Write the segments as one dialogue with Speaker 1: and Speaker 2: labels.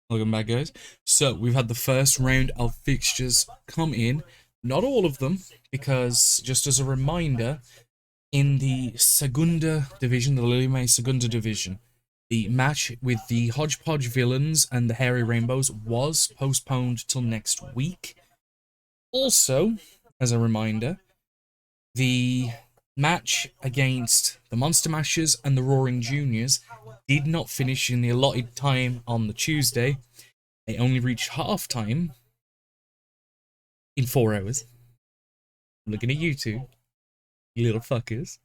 Speaker 1: Welcome back, guys. So, we've had the first round of fixtures come in. Not all of them, because just as a reminder, in the Segunda division, the Lilly-May Segunda division, the match with the Hodgepodge Villains and the Hairy Rainbows was postponed till next week. Also, as a reminder, the match against the Monster Mashers and the Roaring Juniors did not finish in the allotted time on the Tuesday. They only reached half time in 4 hours. I'm looking at you two, you little fuckers.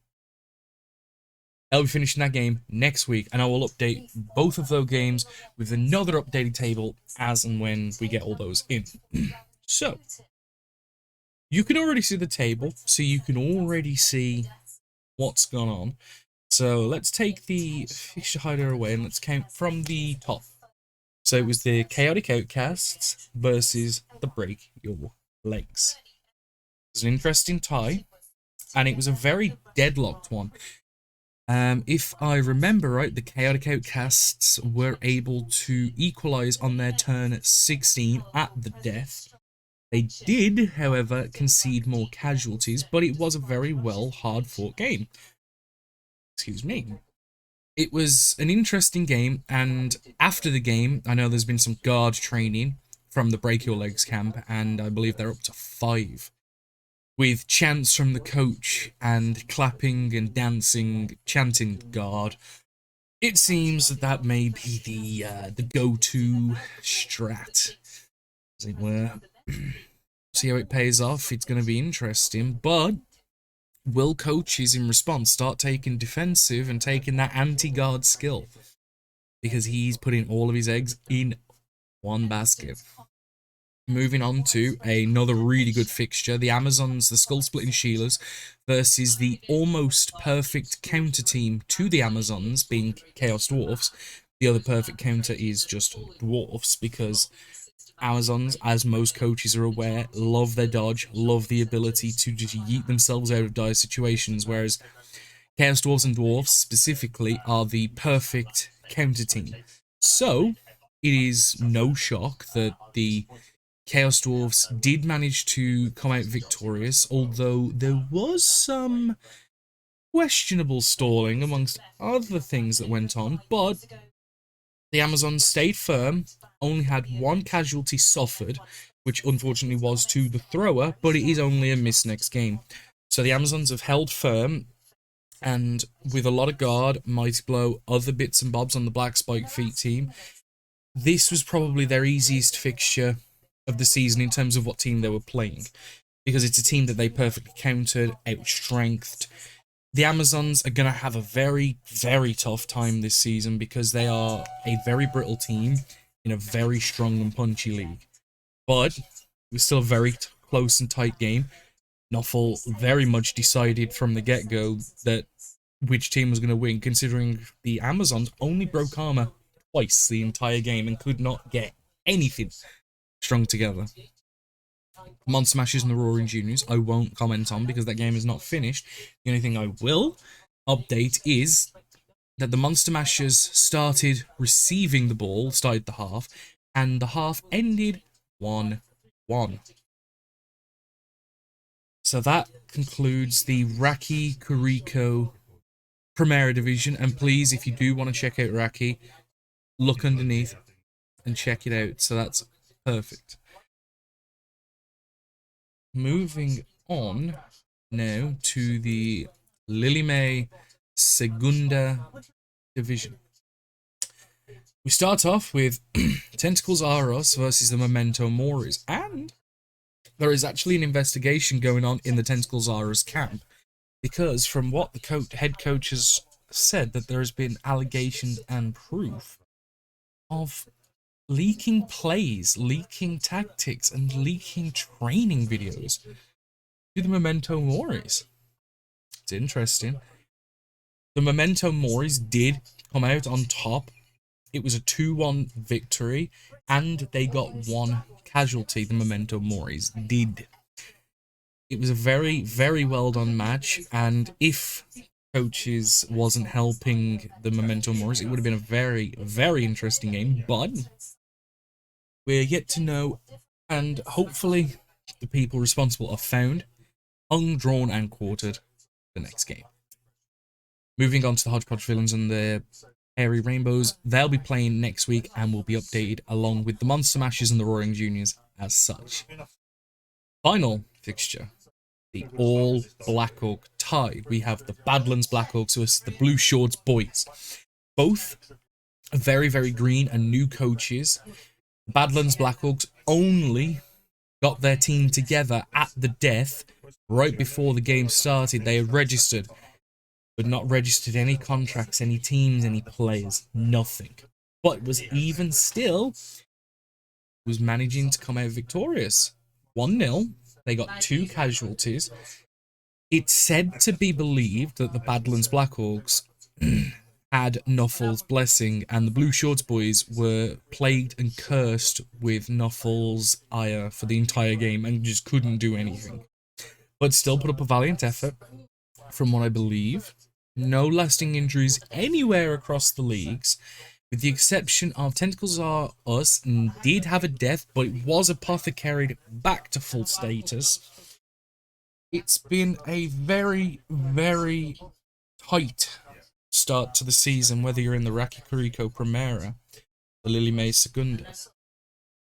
Speaker 1: I'll be finishing that game next week, and I will update both of those games with another updated table as and when we get all those in. So, you can already see the table, so you can already see what's gone on. So let's take the fixture hider away and let's count from the top. So it was the Chaotic Outcasts versus the Break Your Legs. It was an interesting tie, and it was a very deadlocked one. If I remember right, the Chaotic Outcasts were able to equalise on their turn at 16 at the death. They did, however, concede more casualties, but it was a very well hard-fought game. Excuse me. It was an interesting game, and after the game, I know there's been some guard training from the Break Your Legs camp, and I believe they're up to 5. With chants from the coach and clapping and dancing, chanting guard. It seems that that may be the go-to strat, as it were. See how it pays off. It's going to be interesting, but will coaches in response start taking defensive and taking that anti-guard skill? Because he's putting all of his eggs in one basket. Moving on to another really good fixture, the Amazons, the Skull-Splitting Sheilas, versus the almost perfect counter team to the Amazons, being Chaos Dwarfs. The other perfect counter is just Dwarfs, because Amazons, as most coaches are aware, love their dodge, love the ability to just yeet themselves out of dire situations, whereas Chaos Dwarves and Dwarfs specifically are the perfect counter team. So, it is no shock that the Chaos Dwarfs did manage to come out victorious, although there was some questionable stalling amongst other things that went on, but the Amazons stayed firm, only had one casualty suffered, which unfortunately was to the thrower, but it is only a miss next game. So the Amazons have held firm, and with a lot of guard, Mighty Blow, other bits and bobs on the Black Spike Feet team, this was probably their easiest fixture of the season in terms of what team they were playing, because it's a team that they perfectly countered, outstrengthed. The Amazons are going to have a very, very tough time this season because they are a very brittle team in a very strong and punchy league. But it was still a very close and tight game. Nuffle very much decided from the get-go that which team was going to win, considering the Amazons only broke armor twice the entire game and could not get anything strung together. Monster Mashers and the Roaring Juniors, I won't comment on because that game is not finished. The only thing I will update is that the Monster Mashers started receiving the ball, started the half, and the half ended 1-1. So that concludes the Raki Kuriko Primera Division, and please, if you do want to check out Raki, look underneath and check it out. So that's perfect. Moving on now to the Lilly-May Segunda Division. We start off with Tentacles Aros versus the Memento Moris, and there is actually an investigation going on in the Tentacles Aros camp, because from what the head coach has said, that there has been allegations and proof of leaking plays, leaking tactics, and leaking training videos to the Memento Moris. It's interesting. The Memento Moris did come out on top. It was a 2-1 victory, and they got one casualty, the Memento Moris did. It was a very, very well done match, and if coaches wasn't helping the Memento Moris, it would have been a very, very interesting game, but We're yet to know, and hopefully the people responsible are found, hung, drawn, and quartered the next game. Moving on to the Hodgepodge Villains and the Hairy Rainbows, they'll be playing next week and will be updated along with the Monster Mashers and the Roaring Juniors as such. Final fixture, the All Blackhawk tie. We have the Badlands Blackhawks versus the Blue Shorts Boys. Both very, very green and new coaches. Badlands Blackhawks only got their team together at the death right before the game started. They had registered, but not registered any contracts, any teams, any players, nothing. But was even still, was managing to come out victorious. 1-0. They got 2 casualties. It's said to be believed that the Badlands Blackhawks had Nuffle's blessing, and the Blue Shorts boys were plagued and cursed with Nuffle's ire for the entire game and just couldn't do anything. But still put up a valiant effort, from what I believe. No lasting injuries anywhere across the leagues, with the exception of Tentacles Are Us, and did have a death, but it was apothecaried back to full status. It's been a very, very tight start to the season, whether you're in the Rakikuriko Primera, the Lilly-May Segunda.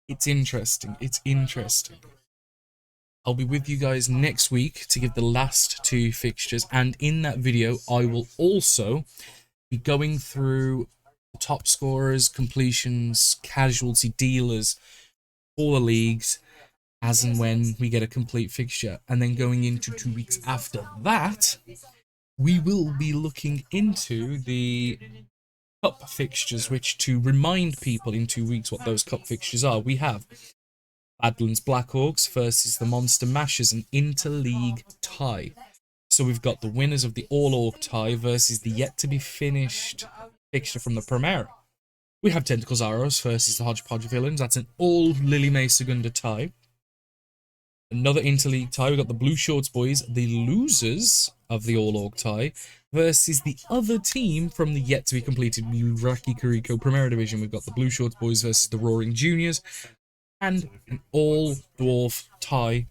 Speaker 1: It's interesting. It's interesting. I'll be with you guys next week to give the last 2 fixtures, and in that video, I will also be going through the top scorers, completions, casualty dealers, all the leagues, as and when we get a complete fixture. And then going into 2 weeks after that, we will be looking into the cup fixtures, which, to remind people in 2 weeks what those cup fixtures are, we have Badlands Blackhawks versus the Monster Mashers, an interleague tie. So we've got the winners of the All-Orc tie versus the yet-to-be-finished fixture from the Primera. We have Tentacles Arrows versus the Hodgepodge Villains. That's an all-Lilly-May Segunda tie. Another interleague tie. We've got the Blue Shorts boys, the losers of the All-Orc tie, versus the other team from the yet-to-be-completed Rakikuriko Primera Division. We've got the Blue Shorts boys versus the Roaring Juniors, and an all-dwarf tie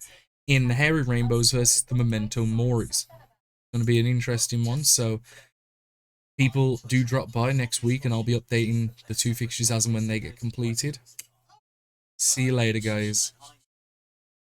Speaker 1: in the Hairy Rainbows versus the Memento Moris. It's going to be an interesting one, so people do drop by next week, and I'll be updating the 2 fixtures as and when they get completed. See you later, guys.